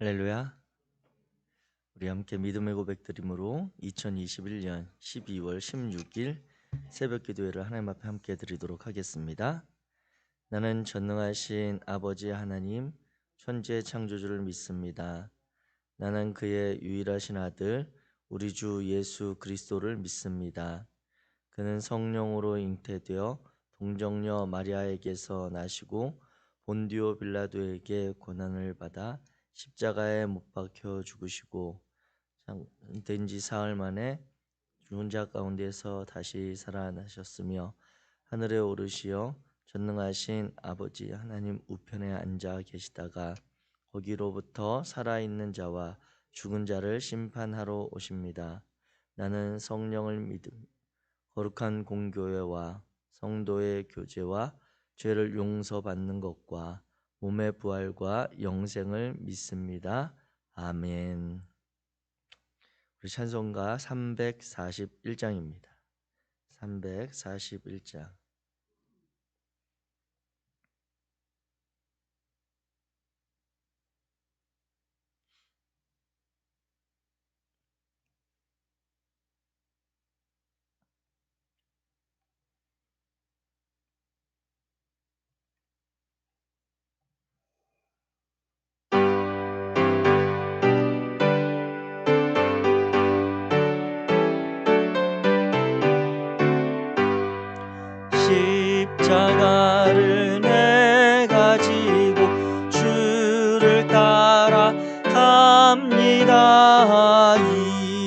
할렐루야. 우리 함께 믿음의 고백 드림으로 2021년 12월 16일 새벽 기도회를 하나님 앞에 함께 드리도록 하겠습니다. 나는 전능하신 아버지 하나님 천지의 창조주를 믿습니다. 나는 그의 유일하신 아들 우리 주 예수 그리스도를 믿습니다. 그는 성령으로 잉태되어 동정녀 마리아에게서 나시고 본디오 빌라도에게 고난을 받아 십자가에 못 박혀 죽으시고 된 지 사흘 만에 죽은 자 가운데서 다시 살아나셨으며 하늘에 오르시어 전능하신 아버지 하나님 우편에 앉아 계시다가 거기로부터 살아있는 자와 죽은 자를 심판하러 오십니다. 나는 성령을 믿음 거룩한 공교회와 성도의 교제와 죄를 용서받는 것과 몸의 부활과 영생을 믿습니다. 아멘. 우리 찬송가 341장입니다. 341장. 십자가를 내가 지고 주를 따라 갑니다.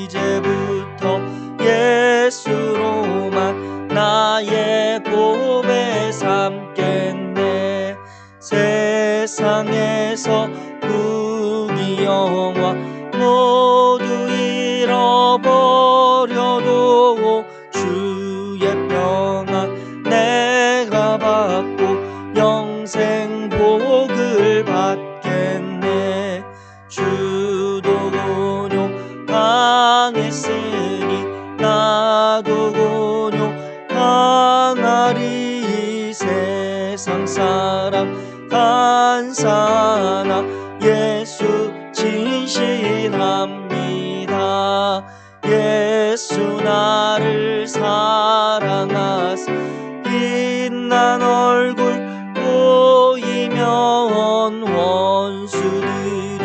이제부터 예수로만 나의 보배 삼겠네. 세상에서 부귀 영화 모두 잃어버려도 주의 평안 내가 받고 영생 복을 받겠네. 주도 군용 당했으니 나도 군용 당하리. 세상 사람 간사나 예수 진실합니다. 예수 나를 사랑하사 빛난 얼굴 보이면 원수들이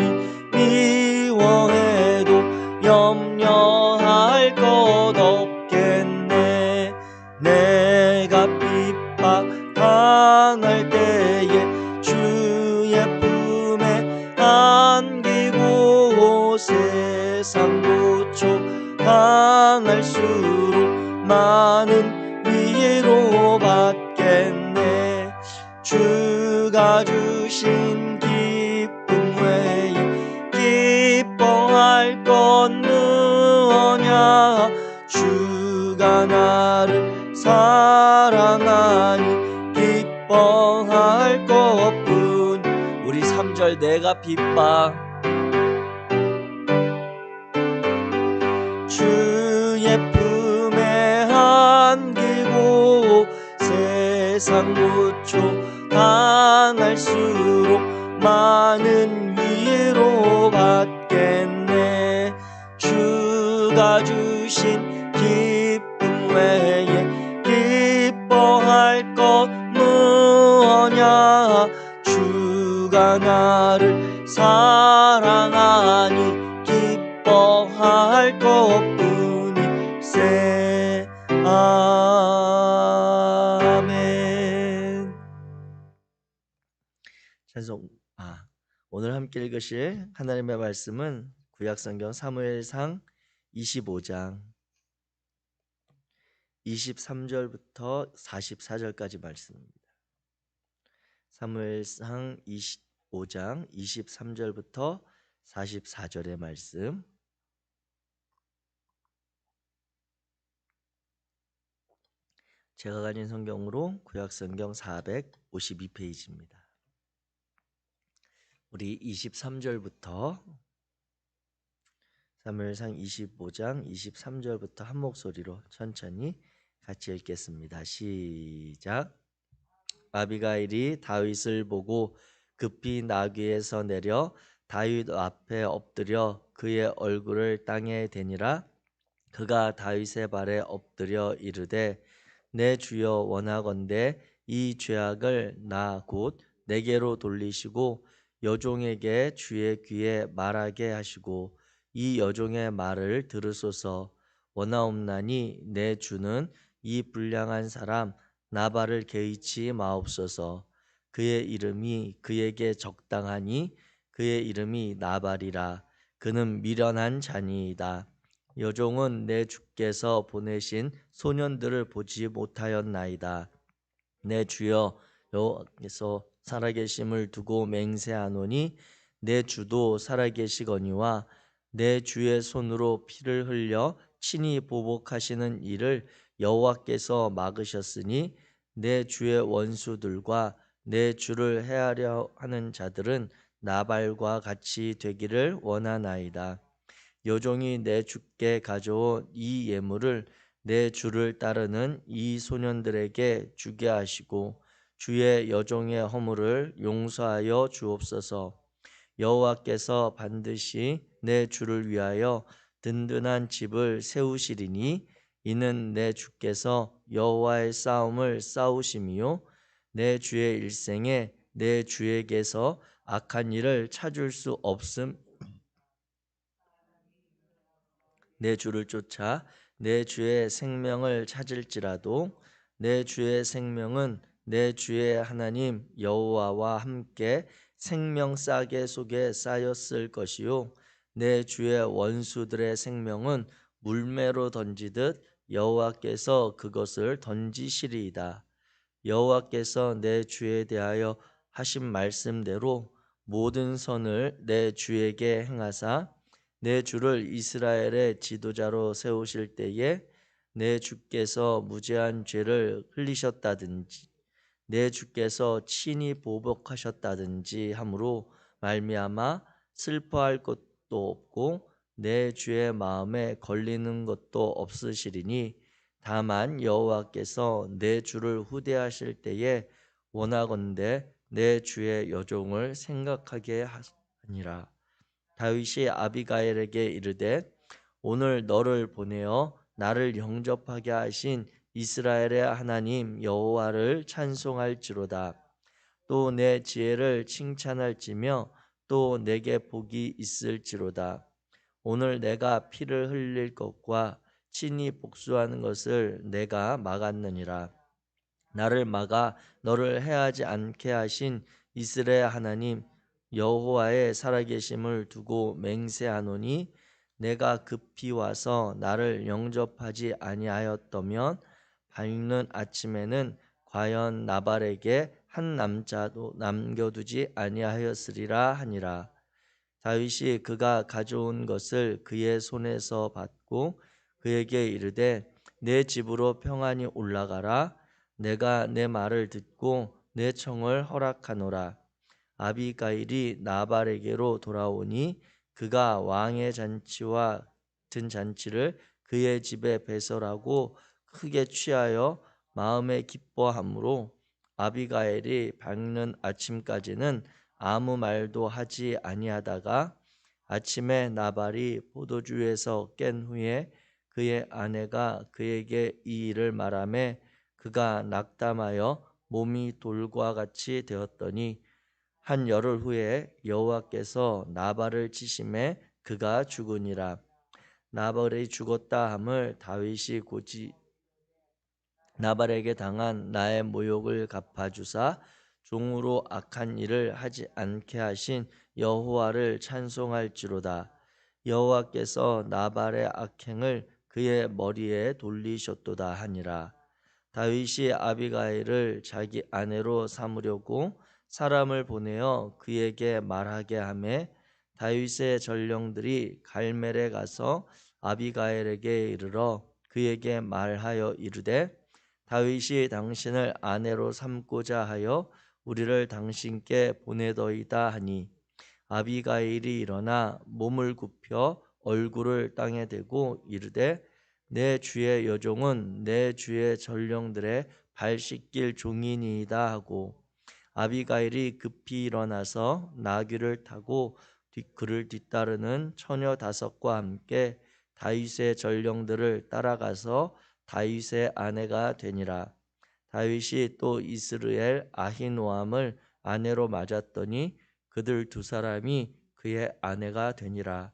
미워해도 염려할 것 없겠네. 내가 핍박 당할 때에 주의 품에 안기고 세상 고초 당할수록 많은 위로 받겠네. 주가 주신 기쁨 외에 기뻐할 건 무엇냐. 주가 나를 사랑하니 기뻐할 것뿐. 우리 3절 내가 핍박 주의 품에 안기고 세상 고초 당할수록 많은 위로 받겠네. 주가 주신 기쁨 외에 기뻐할 것 무엇냐. 주가 나를 사랑하니 기뻐할 것뿐이세. 아멘. 찬송. 오늘 함께 읽으실 하나님의 말씀은 구약성경 사무엘상 25장 23절부터 44절까지 말씀입니다. 사무엘상 25장 23절부터 44절의 말씀. 제가 가진 성경으로 구약성경 452페이지입니다. 우리 23절부터 사무엘상 25장 23절부터 한 목소리로 천천히 같이 읽겠습니다. 시작. 아비가일이 다윗을 보고 급히 나귀에서 내려 다윗 앞에 엎드려 그의 얼굴을 땅에 대니라. 그가 다윗의 발에 엎드려 이르되 내 주여 원하건대 이 죄악을 나 곧 내게로 돌리시고 여종에게 주의 귀에 말하게 하시고 이 여종의 말을 들으소서. 원하옵나니 내 주는 이 불량한 사람 나발을 개의치 마옵소서. 그의 이름이 그에게 적당하니 그의 이름이 나발이라. 그는 미련한 자니이다. 여종은 내 주께서 보내신 소년들을 보지 못하였나이다. 내 주여 여호와께서 살아계심을 두고 맹세하노니 내 주도 살아계시거니와 내 주의 손으로 피를 흘려 친히 보복하시는 일을 여호와께서 막으셨으니 내 주의 원수들과 내 주를 해하려 하는 자들은 나발과 같이 되기를 원하나이다. 여종이 내 주께 가져온 이 예물을 내 주를 따르는 이 소년들에게 주게 하시고 주의 여종의 허물을 용서하여 주옵소서. 여호와께서 반드시 내 주를 위하여 든든한 집을 세우시리니 이는 내 주께서 여호와의 싸움을 싸우심이요 내 주의 일생에 내 주에게서 악한 일을 찾을 수 없음. 내 주를 쫓아 내 주의 생명을 찾을지라도 내 주의 생명은 내 주의 하나님 여호와와 함께 생명 싸개 속에 쌓였을 것이요 내 주의 원수들의 생명은 물매로 던지듯 여호와께서 그것을 던지시리이다. 여호와께서 내 주에 대하여 하신 말씀대로 모든 선을 내 주에게 행하사 내 주를 이스라엘의 지도자로 세우실 때에 내 주께서 무죄한 죄를 흘리셨다든지 내 주께서 친히 보복하셨다든지 함으로 말미암아 슬퍼할 것도 없고 내 주의 마음에 걸리는 것도 없으시리니 다만 여호와께서 내 주를 후대하실 때에 원하건대 내 주의 여종을 생각하게 하니라. 다윗이 아비가일에게 이르되 오늘 너를 보내어 나를 영접하게 하신 이스라엘의 하나님 여호와를 찬송할지로다. 또 내 지혜를 칭찬할지며 또 내게 복이 있을지로다. 오늘 내가 피를 흘릴 것과 친히 복수하는 것을 내가 막았느니라. 나를 막아 너를 해하지 않게 하신 이스라엘 하나님 여호와의 살아계심을 두고 맹세하노니 내가 급히 와서 나를 영접하지 아니하였더면 밝는 아침에는 과연 나발에게 한 남자도 남겨두지 아니하였으리라 하니라. 다윗이 그가 가져온 것을 그의 손에서 받고 그에게 이르되 내 집으로 평안히 올라가라. 내가 내 말을 듣고 내 청을 허락하노라. 아비가일이 나발에게로 돌아오니 그가 왕의 잔치와 같은 잔치를 그의 집에 배설하고 크게 취하여 마음에 기뻐하므로 아비가일이 밝는 아침까지는 아무 말도 하지 아니하다가 아침에 나발이 포도주에서 깬 후에 그의 아내가 그에게 이 일을 말하매 그가 낙담하여 몸이 돌과 같이 되었더니 한 열흘 후에 여호와께서 나발을 치심에 그가 죽으니라. 나발이 죽었다 함을 다윗이 고지 나발에게 당한 나의 모욕을 갚아주사 종으로 악한 일을 하지 않게 하신 여호와를 찬송할지로다. 여호와께서 나발의 악행을 그의 머리에 돌리셨도다 하니라. 다윗이 아비가일을 자기 아내로 삼으려고 사람을 보내어 그에게 말하게 하매 다윗의 전령들이 갈멜에 가서 아비가일에게 이르러 그에게 말하여 이르되 다윗이 당신을 아내로 삼고자 하여 우리를 당신께 보내더이다 하니 아비가일이 일어나 몸을 굽혀 얼굴을 땅에 대고 이르되 내 주의 여종은 내 주의 전령들의 발 씻길 종이니이다 하고 아비가일이 급히 일어나서 나귀를 타고 그를 뒤따르는 처녀 5과 함께 다윗의 전령들을 따라가서 다윗의 아내가 되니라. 다윗이 또 이스라엘 아히노암을 아내로 맞았더니 그들 2사람이 그의 아내가 되니라.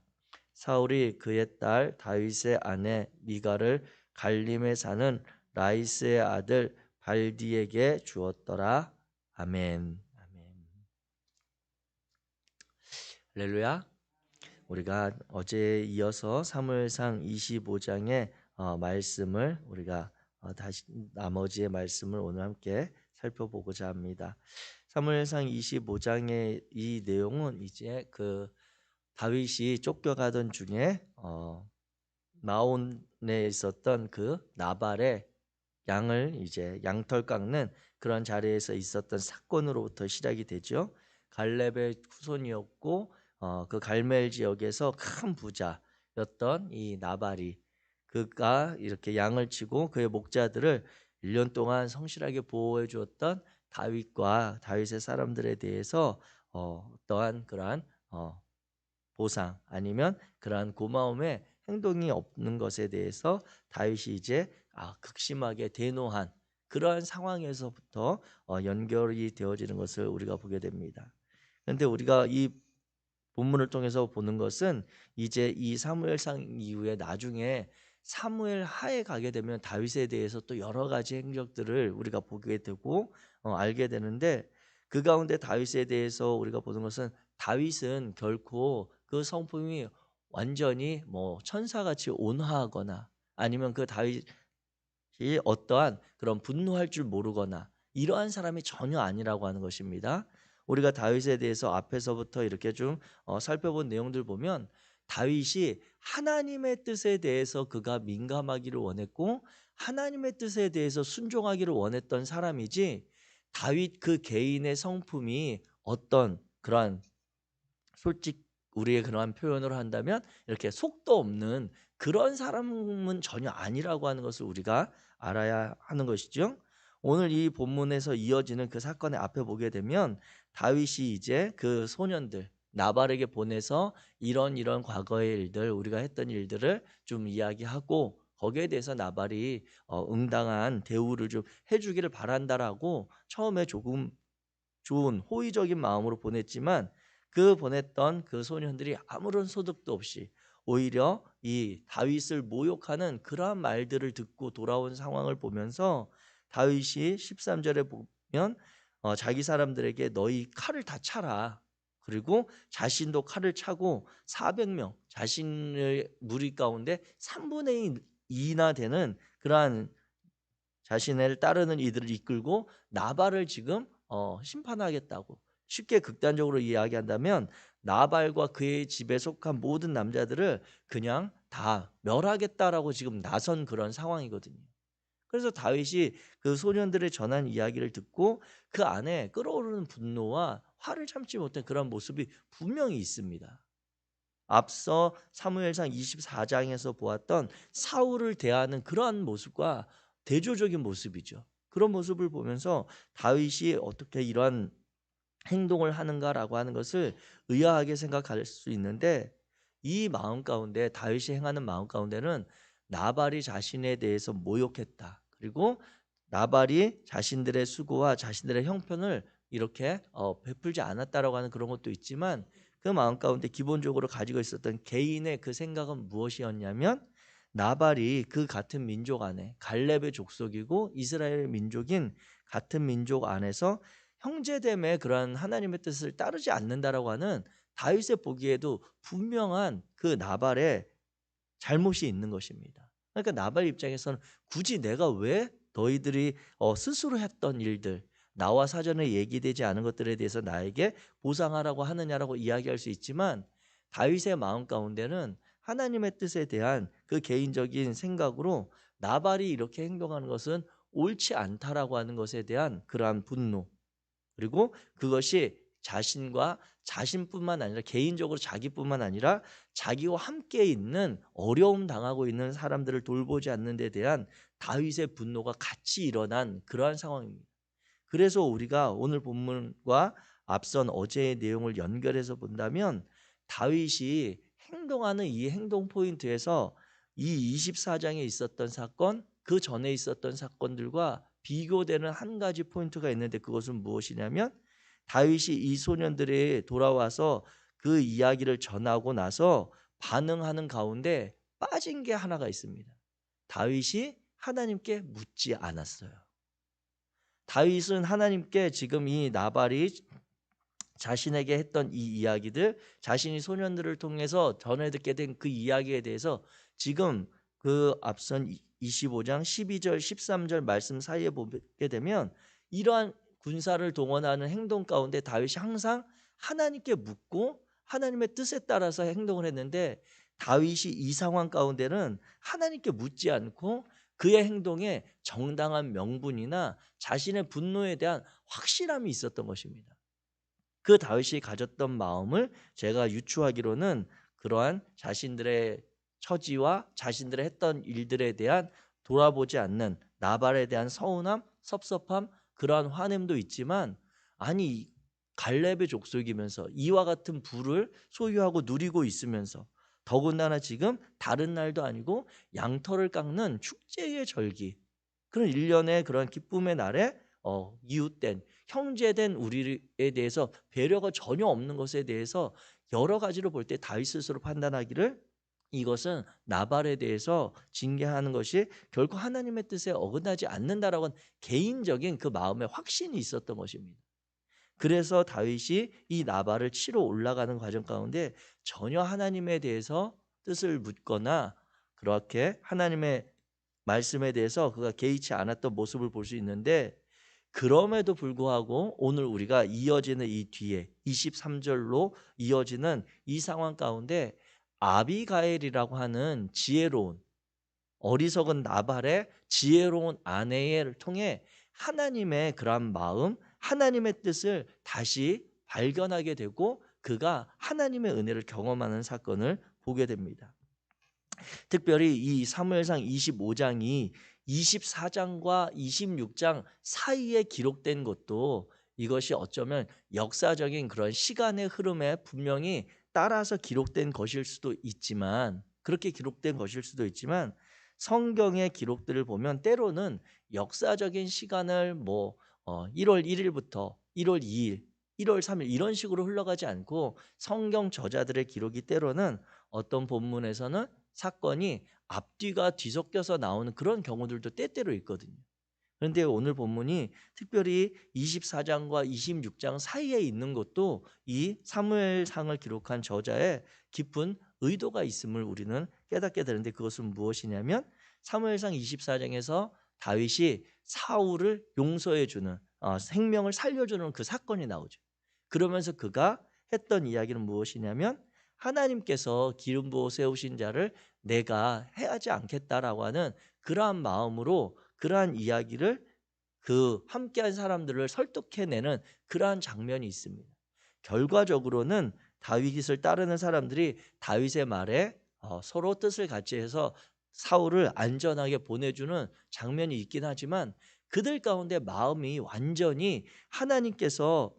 사울이 그의 딸 다윗의 아내 미가를 갈림에 사는 라이스의 아들 발디에게 주었더라. 아멘. 아멘. 할렐루야. 우리가 어제에 이어서 사무엘상 25장의 말씀을 우리가 다시 나머지의 말씀을 오늘 함께 살펴보고자 합니다. 사무엘상 25장의 이 내용은 이제 그 다윗이 쫓겨가던 중에 마온에 있었던 그 나발의 양을 이제 양털 깎는 그런 자리에서 있었던 사건으로부터 시작이 되죠. 갈렙의 후손이었고 그 갈멜 지역에서 큰 부자였던 이 나발이 그가 이렇게 양을 치고 그의 목자들을 1년 동안 성실하게 보호해 주었던 다윗과 다윗의 사람들에 대해서 어떠한 그러한 보상 아니면 그러한 고마움의 행동이 없는 것에 대해서 다윗이 이제 극심하게 대노한 그러한 상황에서부터 연결이 되어지는 것을 우리가 보게 됩니다. 그런데 우리가 이 본문을 통해서 보는 것은 이제 이 사무엘상 이후에 나중에 사무엘 하에 가게 되면 다윗에 대해서 또 여러 가지 행적들을 우리가 보게 되고 알게 되는데 그 가운데 다윗에 대해서 우리가 보는 것은 다윗은 결코 그 성품이 완전히 뭐 천사같이 온화하거나 아니면 그 다윗이 어떠한 그런 분노할 줄 모르거나 이러한 사람이 전혀 아니라고 하는 것입니다. 우리가 다윗에 대해서 앞에서부터 이렇게 좀 살펴본 내용들 보면 다윗이 하나님의 뜻에 대해서 그가 민감하기를 원했고 하나님의 뜻에 대해서 순종하기를 원했던 사람이지 다윗 그 개인의 성품이 어떤 그러한 솔직 우리의 그러한 표현으로 한다면 이렇게 속도 없는 그런 사람은 전혀 아니라고 하는 것을 우리가 알아야 하는 것이죠. 오늘 이 본문에서 이어지는 그 사건의 앞에 보게 되면 다윗이 이제 그 소년들 나발에게 보내서 이런 과거의 일들 우리가 했던 일들을 좀 이야기하고 거기에 대해서 나발이 응당한 대우를 좀 해주기를 바란다라고 처음에 조금 좋은 호의적인 마음으로 보냈지만 그 보냈던 그 소년들이 아무런 소득도 없이 오히려 이 다윗을 모욕하는 그러한 말들을 듣고 돌아온 상황을 보면서 다윗이 13절에 보면 자기 사람들에게 너희 칼을 다 차라. 그리고 자신도 칼을 차고 400명 자신의 무리 가운데 3분의 2나 되는 그러한 자신을 따르는 이들을 이끌고 나발을 지금 심판하겠다고 쉽게 극단적으로 이야기한다면 나발과 그의 집에 속한 모든 남자들을 그냥 다 멸하겠다라고 지금 나선 그런 상황이거든요. 그래서 다윗이 그 소년들의 전한 이야기를 듣고 그 안에 끓어오르는 분노와 화를 참지 못한 그런 모습이 분명히 있습니다. 앞서 사무엘상 24장에서 보았던 사울을 대하는 그러한 모습과 대조적인 모습이죠. 그런 모습을 보면서 다윗이 어떻게 이러한 행동을 하는가라고 하는 것을 의아하게 생각할 수 있는데 이 마음 가운데 다윗이 행하는 마음 가운데는 나발이 자신에 대해서 모욕했다. 그리고 나발이 자신들의 수고와 자신들의 형편을 이렇게 베풀지 않았다라고 하는 그런 것도 있지만 그 마음 가운데 기본적으로 가지고 있었던 개인의 그 생각은 무엇이었냐면 나발이 그 같은 민족 안에 갈렙의 족속이고 이스라엘 민족인 같은 민족 안에서 형제됨의 그러한 하나님의 뜻을 따르지 않는다라고 하는 다윗의 보기에도 분명한 그 나발의 잘못이 있는 것입니다. 그러니까 나발 입장에서는 굳이 내가 왜 너희들이 스스로 했던 일들 나와 사전에 얘기되지 않은 것들에 대해서 나에게 보상하라고 하느냐라고 이야기할 수 있지만 다윗의 마음 가운데는 하나님의 뜻에 대한 그 개인적인 생각으로 나발이 이렇게 행동하는 것은 옳지 않다라고 하는 것에 대한 그러한 분노 그리고 그것이 자신과 자신뿐만 아니라 개인적으로 자기뿐만 아니라 자기와 함께 있는 어려움 당하고 있는 사람들을 돌보지 않는 데 대한 다윗의 분노가 같이 일어난 그러한 상황입니다. 그래서 우리가 오늘 본문과 앞선 어제의 내용을 연결해서 본다면 다윗이 행동하는 이 행동 포인트에서 이 24장에 있었던 사건, 그 전에 있었던 사건들과 비교되는 한 가지 포인트가 있는데 그것은 무엇이냐면 다윗이 이 소년들이 돌아와서 그 이야기를 전하고 나서 반응하는 가운데 빠진 게 하나가 있습니다. 다윗이 하나님께 묻지 않았어요. 다윗은 하나님께 지금 이 나발이 자신에게 했던 이 이야기들, 자신이 소년들을 통해서 전해 듣게 된 그 이야기에 대해서 지금 그 앞선 25장 12절 13절 말씀 사이에 보게 되면 이러한 군사를 동원하는 행동 가운데 다윗이 항상 하나님께 묻고 하나님의 뜻에 따라서 행동을 했는데, 다윗이 이 상황 가운데는 하나님께 묻지 않고 그의 행동에 정당한 명분이나 자신의 분노에 대한 확실함이 있었던 것입니다. 그 다윗이 가졌던 마음을 제가 유추하기로는 그러한 자신들의 처지와 자신들의 했던 일들에 대한 돌아보지 않는 나발에 대한 서운함, 섭섭함, 그러한 화냄도 있지만, 아니 갈렙의 족속이면서 이와 같은 부를 소유하고 누리고 있으면서 더군다나 지금 다른 날도 아니고 양털을 깎는 축제의 절기, 그런 1년의 그런 기쁨의 날에 이웃된 형제된 우리에 대해서 배려가 전혀 없는 것에 대해서 여러 가지로 볼 때 다윗 스스로 판단하기를 이것은 나발에 대해서 징계하는 것이 결코 하나님의 뜻에 어긋나지 않는다라고 하는 개인적인 그 마음의 확신이 있었던 것입니다. 그래서 다윗이 이 나발을 치러 올라가는 과정 가운데 전혀 하나님에 대해서 뜻을 묻거나 그렇게 하나님의 말씀에 대해서 그가 개의치 않았던 모습을 볼 수 있는데, 그럼에도 불구하고 오늘 우리가 이어지는 이 뒤에 23절로 이어지는 이 상황 가운데 아비가일이라고 하는 지혜로운 어리석은 나발의 지혜로운 아내를 통해 하나님의 그러한 마음, 하나님의 뜻을 다시 발견하게 되고 그가 하나님의 은혜를 경험하는 사건을 보게 됩니다. 특별히 이 사무엘상 25장이 24장과 26장 사이에 기록된 것도 이것이 어쩌면 역사적인 그런 시간의 흐름에 분명히 따라서 기록된 것일 수도 있지만, 그렇게 기록된 것일 수도 있지만 성경의 기록들을 보면 때로는 역사적인 시간을 1월 1일부터 1월 2일, 1월 3일 이런 식으로 흘러가지 않고 성경 저자들의 기록이 때로는 어떤 본문에서는 사건이 앞뒤가 뒤섞여서 나오는 그런 경우들도 때때로 있거든요. 그런데 오늘 본문이 특별히 24장과 26장 사이에 있는 것도 이 사무엘상을 기록한 저자의 깊은 의도가 있음을 우리는 깨닫게 되는데, 그것은 무엇이냐면 사무엘상 24장에서 다윗이 사울을 용서해 주는 생명을 살려주는 그 사건이 나오죠. 그러면서 그가 했던 이야기는 무엇이냐면 하나님께서 기름 부어 세우신 자를 내가 해하지 않겠다라고 하는 그러한 마음으로 그러한 이야기를 그 함께한 사람들을 설득해내는 그러한 장면이 있습니다. 결과적으로는 다윗을 따르는 사람들이 다윗의 말에 서로 뜻을 같이 해서 사울을 안전하게 보내주는 장면이 있긴 하지만 그들 가운데 마음이 완전히 하나님께서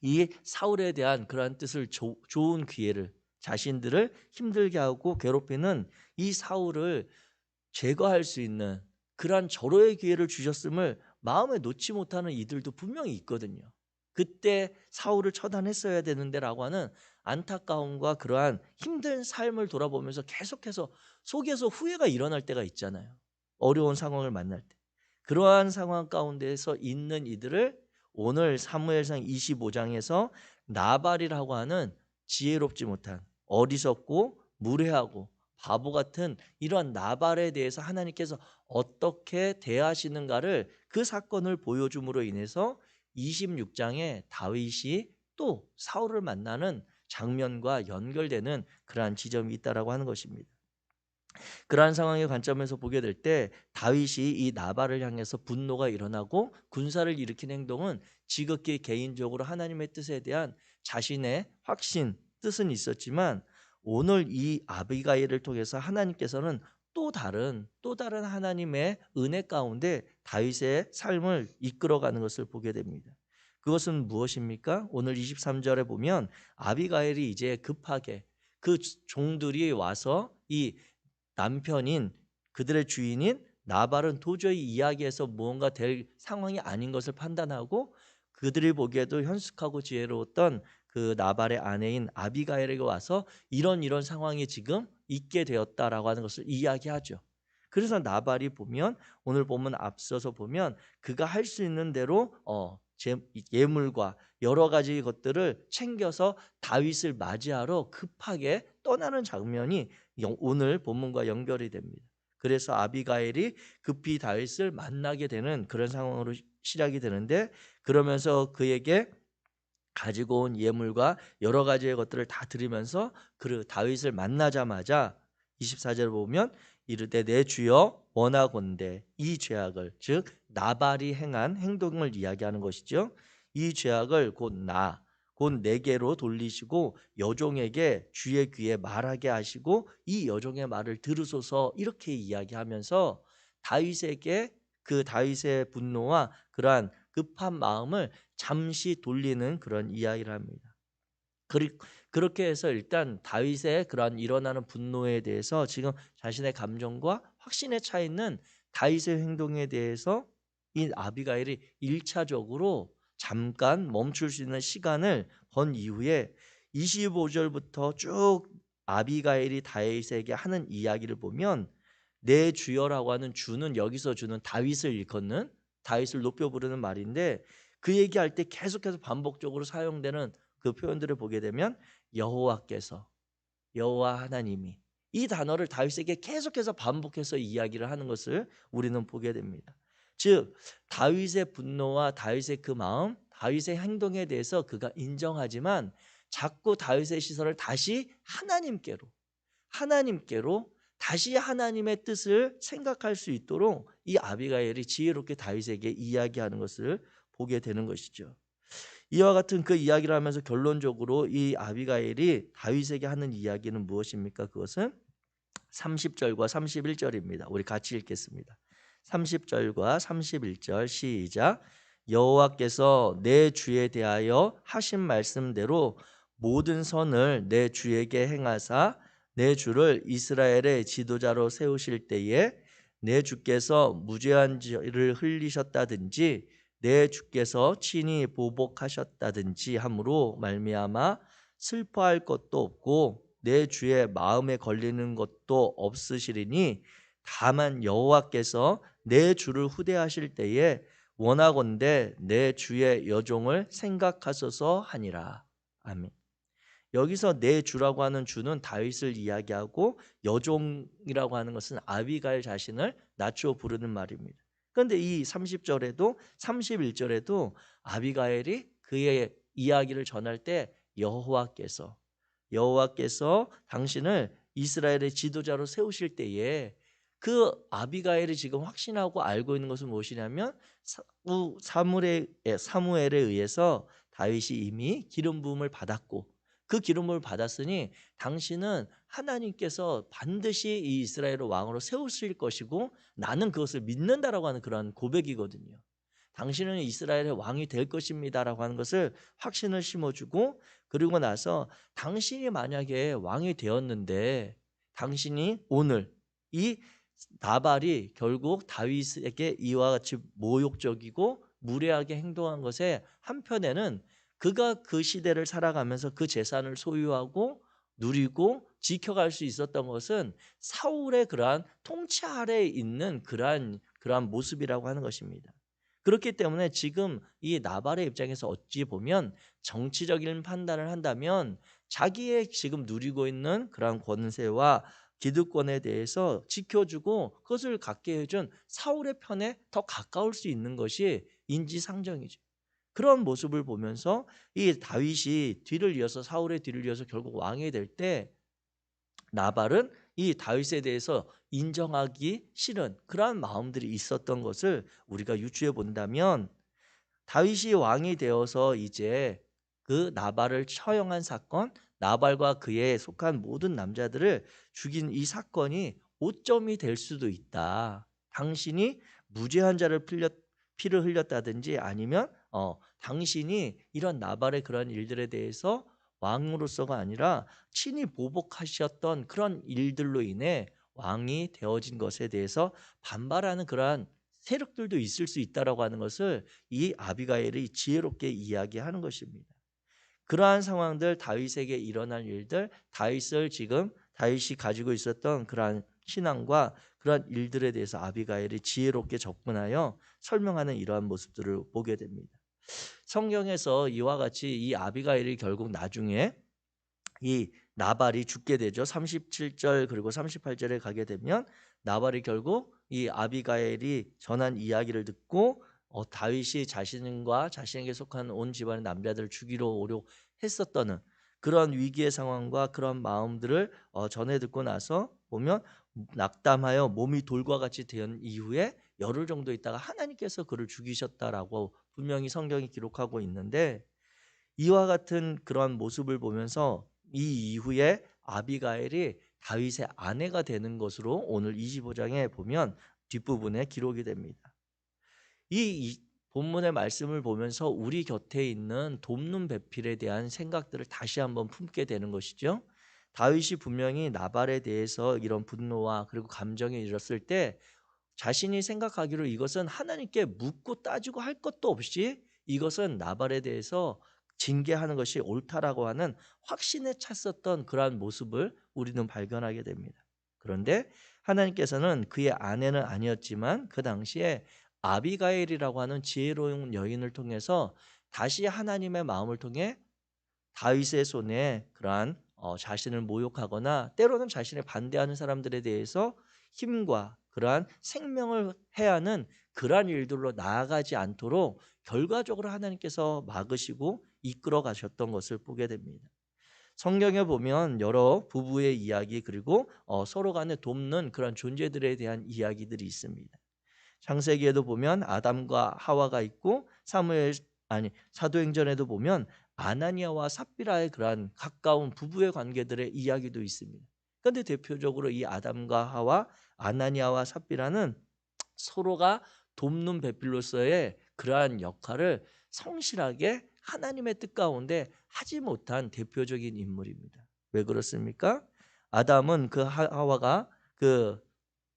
이 사울에 대한 그러한 뜻을 좋은 기회를, 자신들을 힘들게 하고 괴롭히는 이 사울을 제거할 수 있는 그러한 절호의 기회를 주셨음을 마음에 놓지 못하는 이들도 분명히 있거든요. 그때 사울을 처단했어야 되는데라고 하는 안타까움과 그러한 힘든 삶을 돌아보면서 계속해서 속에서 후회가 일어날 때가 있잖아요. 어려운 상황을 만날 때. 그러한 상황 가운데서 있는 이들을 오늘 사무엘상 25장에서 나발이라고 하는 지혜롭지 못한 어리석고 무례하고 바보 같은 이러한 나발에 대해서 하나님께서 어떻게 대하시는가를 그 사건을 보여줌으로 인해서 26장에 다윗이 또 사울을 만나는 장면과 연결되는 그러한 지점이 있다라고 하는 것입니다. 그러한 상황의 관점에서 보게 될 때 다윗이 이 나발을 향해서 분노가 일어나고 군사를 일으킨 행동은 지극히 개인적으로 하나님의 뜻에 대한 자신의 확신, 뜻은 있었지만 오늘 이 아비가일을 통해서 하나님께서는 또 다른 하나님의 은혜 가운데 다윗의 삶을 이끌어가는 것을 보게 됩니다. 그것은 무엇입니까? 오늘 23절에 보면 아비가일이 이제 급하게 그 종들이 와서 이 남편인 그들의 주인인 나발은 도저히 이야기해서 무언가 될 상황이 아닌 것을 판단하고 그들이 보기에도 현숙하고 지혜로웠던 그 나발의 아내인 아비가일에게 와서 이런 상황이 지금 있게 되었다라고 하는 것을 이야기하죠. 그래서 나발이 보면 오늘 보면 앞서서 보면 그가 할 수 있는 대로 예물과 여러 가지 것들을 챙겨서 다윗을 맞이하러 급하게 떠나는 장면이 오늘 본문과 연결이 됩니다. 그래서 아비가일이 급히 다윗을 만나게 되는 그런 상황으로 시작이 되는데, 그러면서 그에게 가지고 온 예물과 여러 가지의 것들을 다 드리면서 그 다윗을 만나자마자 24절 보면 이르되 내 주여 원하건대 이 죄악을, 즉 나발이 행한 행동을 이야기하는 것이죠. 이 죄악을 곧 내게로 돌리시고 여종에게 주의 귀에 말하게 하시고 이 여종의 말을 들으소서, 이렇게 이야기하면서 다윗에게 그 다윗의 분노와 그러한 급한 마음을 잠시 돌리는 그런 이야기를 합니다. 그렇게 해서 일단 다윗의 그러한 일어나는 분노에 대해서 지금 자신의 감정과 확신에 차 있는 다윗의 행동에 대해서 이 아비가일이 1차적으로 잠깐 멈출 수 있는 시간을 번 이후에 25절부터 쭉 아비가일이 다윗에게 하는 이야기를 보면 내 주여라고 하는 주는 여기서 주는 다윗을 일컫는, 다윗을 높여 부르는 말인데, 그 얘기할 때 계속해서 반복적으로 사용되는 그 표현들을 보게 되면 여호와께서, 여호와 하나님이, 이 단어를 다윗에게 계속해서 반복해서 이야기를 하는 것을 우리는 보게 됩니다. 즉 다윗의 분노와 다윗의 그 마음, 다윗의 행동에 대해서 그가 인정하지만 자꾸 다윗의 시선을 다시 하나님께로 다시 하나님의 뜻을 생각할 수 있도록 이 아비가일이 지혜롭게 다윗에게 이야기하는 것을 보게 되는 것이죠. 이와 같은 그 이야기를 하면서 결론적으로 이 아비가일이 다윗에게 하는 이야기는 무엇입니까? 그것은 30절과 31절입니다. 우리 같이 읽겠습니다. 30절과 31절 시작. 여호와께서 내 주에 대하여 하신 말씀대로 모든 선을 내 주에게 행하사 내 주를 이스라엘의 지도자로 세우실 때에 내 주께서 무죄한 죄를 흘리셨다든지 내 주께서 친히 보복하셨다든지 함으로 말미암아 슬퍼할 것도 없고 내 주의 마음에 걸리는 것도 없으시리니 다만 여호와께서 내 주를 후대하실 때에 원하건대 내 주의 여종을 생각하소서 하니라. 아멘. 여기서 내 주라고 하는 주는 다윗을 이야기하고 여종이라고 하는 것은 아비가일 자신을 낮추어 부르는 말입니다. 그런데 이 30절에도 31절에도 아비가일이 그의 이야기를 전할 때 여호와께서 당신을 이스라엘의 지도자로 세우실 때에, 그 아비가일이 지금 확신하고 알고 있는 것은 무엇이냐면 사무엘에 의해서 다윗이 이미 기름 부음을 받았고 그 기름을 받았으니 당신은 하나님께서 반드시 이 이스라엘을 왕으로 세우실 것이고 나는 그것을 믿는다라고 하는 그런 고백이거든요. 당신은 이스라엘의 왕이 될 것입니다라고 하는 것을 확신을 심어주고, 그리고 나서 당신이 만약에 왕이 되었는데 당신이 오늘 이 나발이 결국 다윗에게 이와 같이 모욕적이고 무례하게 행동한 것에 한편에는 그가 그 시대를 살아가면서 그 재산을 소유하고 누리고 지켜갈 수 있었던 것은 사울의 그러한 통치 아래에 있는 그러한 모습이라고 하는 것입니다. 그렇기 때문에 지금 이 나발의 입장에서 어찌 보면 정치적인 판단을 한다면 자기의 지금 누리고 있는 그러한 권세와 기득권에 대해서 지켜주고 그것을 갖게 해준 사울의 편에 더 가까울 수 있는 것이 인지상정이죠. 그런 모습을 보면서 이 다윗이 뒤를 이어서 사울의 뒤를 이어서 결국 왕이 될 때 나발은 이 다윗에 대해서 인정하기 싫은 그러한 마음들이 있었던 것을 우리가 유추해 본다면, 다윗이 왕이 되어서 이제 그 나발을 처형한 사건, 나발과 그에 속한 모든 남자들을 죽인 이 사건이 오점이 될 수도 있다. 당신이 무죄한 자를 피를 흘렸다든지 아니면 당신이 이런 나발의 그런 일들에 대해서 왕으로서가 아니라 친히 보복하셨던 그런 일들로 인해 왕이 되어진 것에 대해서 반발하는 그러한 세력들도 있을 수 있다라고 하는 것을 이 아비가일이 지혜롭게 이야기하는 것입니다. 그러한 상황들, 다윗에게 일어난 일들, 다윗이 가지고 있었던 그러한 신앙과 그러한 일들에 대해서 아비가일이 지혜롭게 접근하여 설명하는 이러한 모습들을 보게 됩니다. 성경에서 이와 같이 이 아비가일이 결국 나중에 이 나발이 죽게 되죠. 37절 그리고 38절에 가게 되면 나발이 결국 이 아비가일이 전한 이야기를 듣고 다윗이 자신과 자신에게 속한 온 집안의 남자들을 죽이러 오려 했었던 그런 위기의 상황과 그런 마음들을 전해 듣고 나서 보면 낙담하여 몸이 돌과 같이 된 이후에 열흘 정도 있다가 하나님께서 그를 죽이셨다라고 분명히 성경이 기록하고 있는데, 이와 같은 그런 모습을 보면서 이 이후에 아비가일이 다윗의 아내가 되는 것으로 오늘 25장에 보면 뒷부분에 기록이 됩니다. 이 본문의 말씀을 보면서 우리 곁에 있는 돕는 배필에 대한 생각들을 다시 한번 품게 되는 것이죠. 다윗이 분명히 나발에 대해서 이런 분노와 그리고 감정에 이르렀을 때 자신이 생각하기로 이것은 하나님께 묻고 따지고 할 것도 없이 이것은 나발에 대해서 징계하는 것이 옳다라고 하는 확신에 찼었던 그러한 모습을 우리는 발견하게 됩니다. 그런데 하나님께서는 그의 아내는 아니었지만 그 당시에 아비가일이라고 하는 지혜로운 여인을 통해서 다시 하나님의 마음을 통해 다윗의 손에 그러한 자신을 모욕하거나 때로는 자신을 반대하는 사람들에 대해서 힘과 그러한 생명을 해야 하는 그러한 일들로 나아가지 않도록 결과적으로 하나님께서 막으시고 이끌어 가셨던 것을 보게 됩니다. 성경에 보면 여러 부부의 이야기 그리고 서로 간에 돕는 그런 존재들에 대한 이야기들이 있습니다. 창세기에도 보면 아담과 하와가 있고 사도행전에도 보면 아나니아와 삽비라의 그러한 가까운 부부의 관계들의 이야기도 있습니다. 그런데 대표적으로 이 아담과 하와, 아나니아와 삽비라는 서로가 돕는 배필로서의 그러한 역할을 성실하게 하나님의 뜻 가운데 하지 못한 대표적인 인물입니다. 왜 그렇습니까? 아담은 그 하와가 그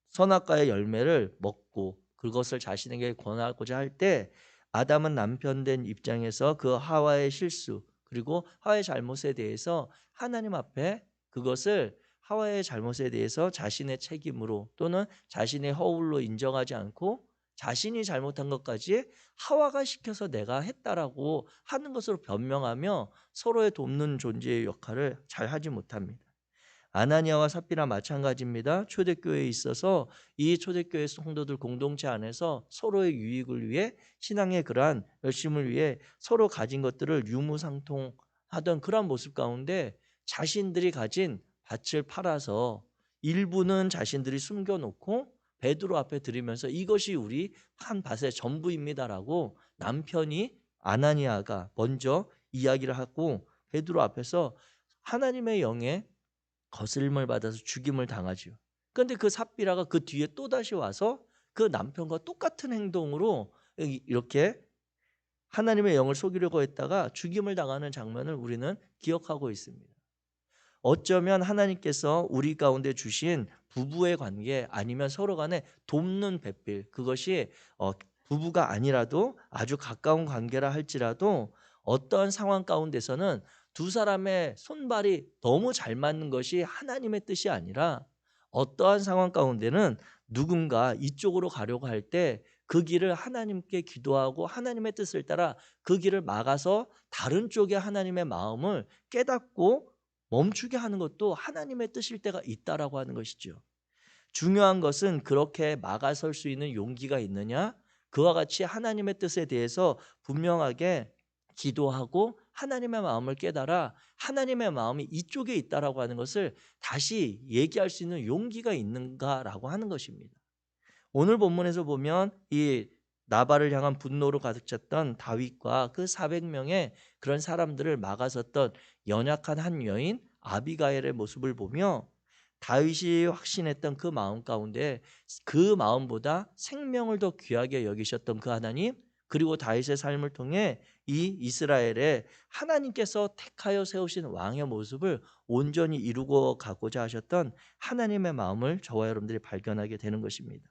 선악과의 열매를 먹고 그것을 자신에게 권하고자 할 때 아담은 남편 된 입장에서 그 하와의 실수 그리고 하와의 잘못에 대해서 하나님 앞에 그것을 하와의 잘못에 대해서 자신의 책임으로 또는 자신의 허울로 인정하지 않고 자신이 잘못한 것까지 하와가 시켜서 내가 했다라고 하는 것으로 변명하며 서로의 돕는 존재의 역할을 잘 하지 못합니다. 아나니아와 삽비라 마찬가지입니다. 초대교회에 있어서 이 초대교회 성도들 공동체 안에서 서로의 유익을 위해 신앙의 그러한 열심을 위해 서로 가진 것들을 유무상통하던 그러한 모습 가운데 자신들이 가진 밭을 팔아서 일부는 자신들이 숨겨놓고 베드로 앞에 드리면서 이것이 우리 한 밭의 전부입니다라고 남편이 아나니아가 먼저 이야기를 하고 베드로 앞에서 하나님의 영에 거슬림을 받아서 죽임을 당하지요. 그런데 그 삽비라가 그 뒤에 또다시 와서 그 남편과 똑같은 행동으로 이렇게 하나님의 영을 속이려고 했다가 죽임을 당하는 장면을 우리는 기억하고 있습니다. 어쩌면 하나님께서 우리 가운데 주신 부부의 관계 아니면 서로 간에 돕는 배필, 그것이 부부가 아니라도 아주 가까운 관계라 할지라도 어떠한 상황 가운데서는 두 사람의 손발이 너무 잘 맞는 것이 하나님의 뜻이 아니라 어떠한 상황 가운데는 누군가 이쪽으로 가려고 할 때 그 길을 하나님께 기도하고 하나님의 뜻을 따라 그 길을 막아서 다른 쪽에 하나님의 마음을 깨닫고 멈추게 하는 것도 하나님의 뜻일 때가 있다라고 하는 것이죠. 중요한 것은 그렇게 막아설 수 있는 용기가 있느냐, 그와 같이 하나님의 뜻에 대해서 분명하게 기도하고 하나님의 마음을 깨달아 하나님의 마음이 이쪽에 있다라고 하는 것을 다시 얘기할 수 있는 용기가 있는가라고 하는 것입니다. 오늘 본문에서 보면 이 나발을 향한 분노로 가득 찼던 다윗과 그 400명의 그런 사람들을 막아섰던 연약한 한 여인 아비가일의 모습을 보며 다윗이 확신했던 그 마음 가운데 그 마음보다 생명을 더 귀하게 여기셨던 그 하나님, 그리고 다윗의 삶을 통해 이 이스라엘에 하나님께서 택하여 세우신 왕의 모습을 온전히 이루고 가고자 하셨던 하나님의 마음을 저와 여러분들이 발견하게 되는 것입니다.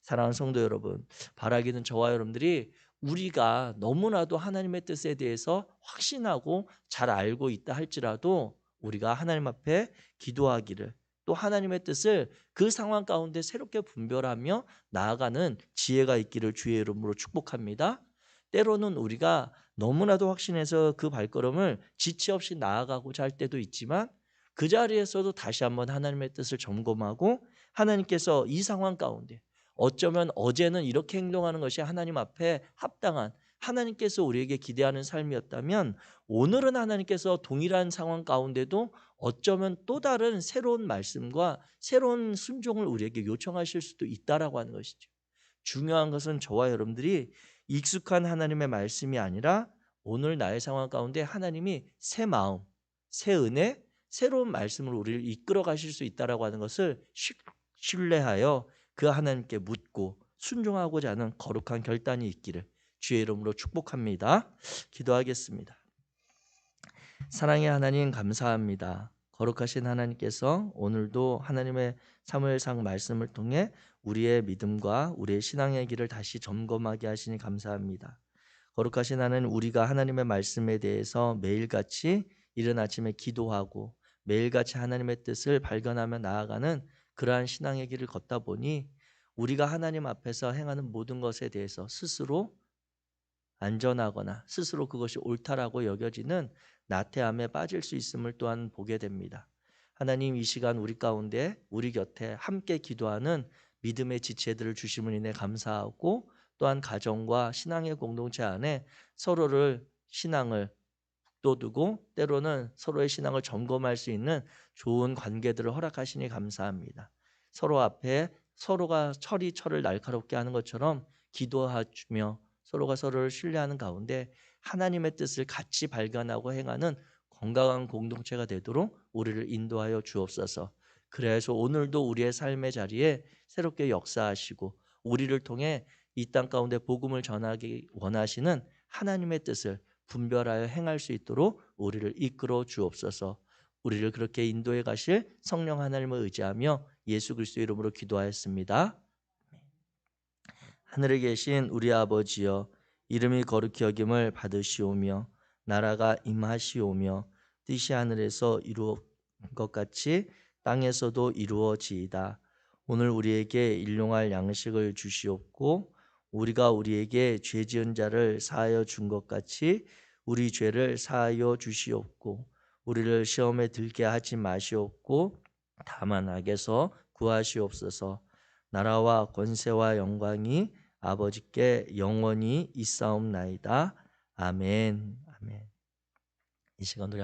사랑하는 성도 여러분, 바라기는 저와 여러분들이 우리가 너무나도 하나님의 뜻에 대해서 확신하고 잘 알고 있다 할지라도 우리가 하나님 앞에 기도하기를, 또 하나님의 뜻을 그 상황 가운데 새롭게 분별하며 나아가는 지혜가 있기를 주의 이름으로 축복합니다. 때로는 우리가 너무나도 확신해서 그 발걸음을 지체 없이 나아가고자 할 때도 있지만, 그 자리에서도 다시 한번 하나님의 뜻을 점검하고 하나님께서 이 상황 가운데 어쩌면 어제는 이렇게 행동하는 것이 하나님 앞에 합당한, 하나님께서 우리에게 기대하는 삶이었다면 오늘은 하나님께서 동일한 상황 가운데도 어쩌면 또 다른 새로운 말씀과 새로운 순종을 우리에게 요청하실 수도 있다라고 하는 것이죠. 중요한 것은 저와 여러분들이 익숙한 하나님의 말씀이 아니라 오늘 나의 상황 가운데 하나님이 새 마음, 새 은혜, 새로운 말씀으로 우리를 이끌어 가실 수 있다라고 하는 것을 신뢰하여 그 하나님께 묻고 순종하고자 하는 거룩한 결단이 있기를 주의 이름으로 축복합니다. 기도하겠습니다. 사랑의 하나님, 감사합니다. 거룩하신 하나님께서 오늘도 하나님의 사무엘상 말씀을 통해 우리의 믿음과 우리의 신앙의 길을 다시 점검하게 하시니 감사합니다. 거룩하신 하나님, 우리가 하나님의 말씀에 대해서 매일같이 이른 아침에 기도하고 매일같이 하나님의 뜻을 발견하며 나아가는 그러한 신앙의 길을 걷다 보니 우리가 하나님 앞에서 행하는 모든 것에 대해서 스스로 안전하거나 스스로 그것이 옳다라고 여겨지는 나태함에 빠질 수 있음을 또한 보게 됩니다. 하나님, 이 시간 우리 가운데 우리 곁에 함께 기도하는 믿음의 지체들을 주심을 인해 감사하고, 또한 가정과 신앙의 공동체 안에 서로를 신앙을 북돋우고 때로는 서로의 신앙을 점검할 수 있는 좋은 관계들을 허락하시니 감사합니다. 서로 앞에 서로가 철을 날카롭게 하는 것처럼 기도하며 서로가 서로를 신뢰하는 가운데 하나님의 뜻을 같이 발견하고 행하는 건강한 공동체가 되도록 우리를 인도하여 주옵소서. 그래서 오늘도 우리의 삶의 자리에 새롭게 역사하시고 우리를 통해 이 땅 가운데 복음을 전하기 원하시는 하나님의 뜻을 분별하여 행할 수 있도록 우리를 이끌어 주옵소서. 우리를 그렇게 인도해 가실 성령 하나님을 의지하며 예수 그리스도의 이름으로 기도하였습니다. 하늘에 계신 우리 아버지여, 이름이 거룩히 여김을 받으시오며 나라가 임하시오며 뜻이 하늘에서 이루어진 것 같이 땅에서도 이루어지이다. 오늘 우리에게 일용할 양식을 주시옵고 우리가 우리에게 죄 지은 자를 사하여 준 것 같이 우리 죄를 사하여 주시옵고 우리를 시험에 들게 하지 마시옵고 다만 악에서 구하시옵소서. 나라와 권세와 영광이 아버지께 영원히 있사옵나이다. 아멘. 아멘. 이 시간 우리